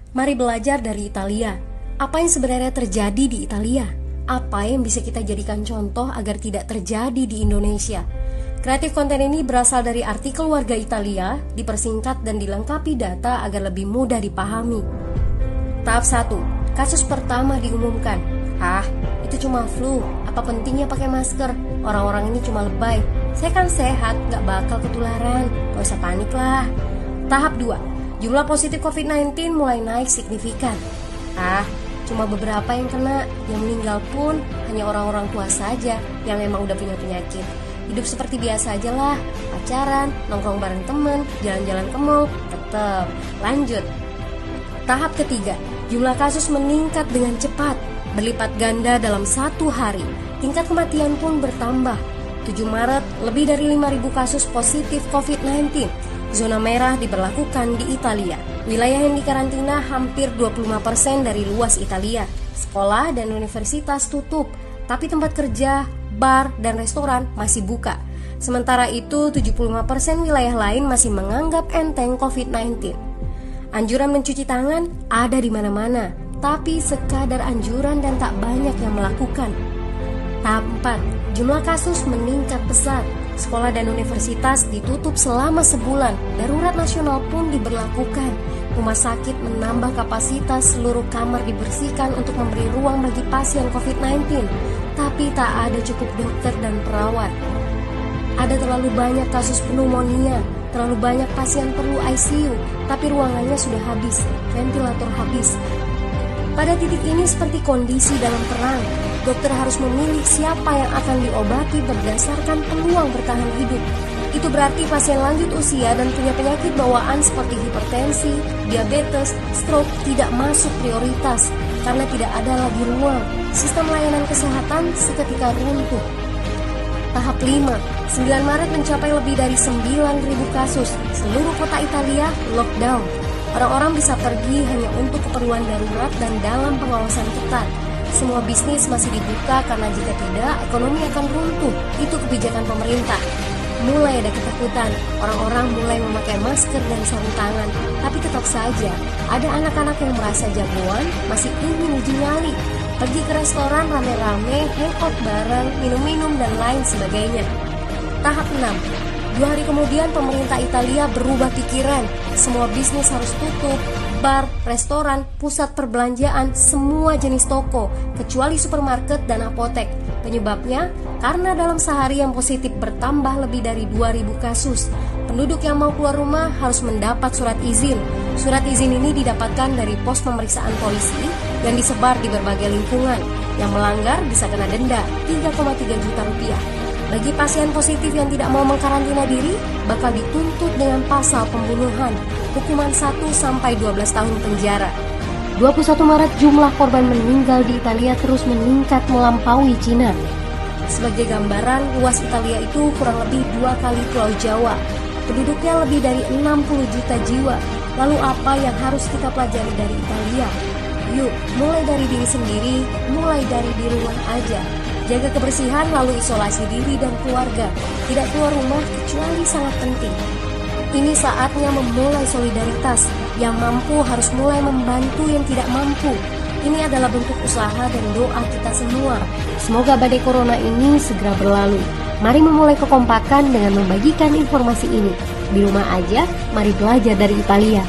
Mari belajar dari Italia. Apa yang sebenarnya terjadi di Italia? Apa yang bisa kita jadikan contoh agar tidak terjadi di Indonesia? Kreatif konten ini berasal dari artikel warga Italia, dipersingkat dan dilengkapi data agar lebih mudah dipahami. Tahap 1. Kasus pertama diumumkan. Itu cuma flu. Apa pentingnya pakai masker? Orang-orang ini cuma lebay. Saya kan sehat, gak bakal ketularan. Gak usah panik lah. Tahap 2. Jumlah positif COVID-19 mulai naik signifikan. Cuma beberapa yang kena. Yang meninggal pun hanya orang-orang tua saja yang emang udah punya penyakit. Hidup seperti biasa aja lah. Pacaran, nongkrong bareng temen, jalan-jalan ke mall, tetep lanjut. Tahap ketiga. Jumlah kasus meningkat dengan cepat, berlipat ganda dalam 1 hari. Tingkat kematian pun bertambah. 7 Maret, lebih dari 5.000 kasus positif COVID-19. Zona merah diberlakukan di Italia. Wilayah yang dikarantina hampir 25% dari luas Italia. Sekolah dan universitas tutup, tapi tempat kerja, bar, dan restoran masih buka. Sementara itu, 75% wilayah lain masih menganggap enteng COVID-19. Anjuran mencuci tangan ada di mana-mana, tapi sekadar anjuran dan tak banyak yang melakukan. Tahap 4. Jumlah kasus meningkat pesat. Sekolah dan universitas ditutup selama sebulan. Darurat nasional pun diberlakukan. Rumah sakit menambah kapasitas, seluruh kamar dibersihkan untuk memberi ruang bagi pasien COVID-19. Tapi tak ada cukup dokter dan perawat. Ada terlalu banyak kasus pneumonia, terlalu banyak pasien perlu ICU, tapi ruangannya sudah habis, ventilator habis. Pada titik ini seperti kondisi dalam perang. Dokter harus memilih siapa yang akan diobati berdasarkan peluang bertahan hidup. Itu berarti pasien lanjut usia dan punya penyakit bawaan seperti hipertensi, diabetes, stroke tidak masuk prioritas karena tidak ada lagi ruang. Sistem layanan kesehatan seketika runtuh. Tahap 5. 9 Maret mencapai lebih dari 9.000 kasus. Seluruh kota Italia lockdown. Orang-orang bisa pergi hanya untuk keperluan darurat dan dalam pengawasan ketat. Semua bisnis masih dibuka karena jika tidak, ekonomi akan runtuh. Itu kebijakan pemerintah. Mulai ada ketakutan, orang-orang mulai memakai masker dan sarung tangan. Tapi tetap saja, ada anak-anak yang merasa jagoan, masih ingin uji nyali. Pergi ke restoran rame-rame, hangout bareng, minum-minum dan lain sebagainya. Tahap 6. 2 hari kemudian pemerintah Italia berubah pikiran. Semua bisnis harus tutup, bar, restoran, pusat perbelanjaan, semua jenis toko, kecuali supermarket dan apotek. Penyebabnya, karena dalam sehari yang positif bertambah lebih dari 2.000 kasus. Penduduk yang mau keluar rumah harus mendapat surat izin. Surat izin ini didapatkan dari pos pemeriksaan polisi yang disebar di berbagai lingkungan. Yang melanggar bisa kena denda 3,3 juta rupiah. Bagi pasien positif yang tidak mau mengkarantina diri, bakal dituntut dengan pasal pembunuhan, hukuman 1-12 tahun penjara. 21 Maret jumlah korban meninggal di Italia terus meningkat melampaui Cina. Sebagai gambaran, luas Italia itu kurang lebih 2 kali Pulau Jawa. Penduduknya lebih dari 60 juta jiwa. Lalu apa yang harus kita pelajari dari Italia? Yuk, mulai dari diri sendiri, mulai dari di rumah aja. Jaga kebersihan lalu isolasi diri dan keluarga. Tidak keluar rumah kecuali sangat penting. Ini saatnya memulai solidaritas. Yang mampu harus mulai membantu yang tidak mampu. Ini adalah bentuk usaha dan doa kita semua. Semoga badai corona ini segera berlalu. Mari memulai kekompakan dengan membagikan informasi ini. Di rumah aja, mari belajar dari Italia.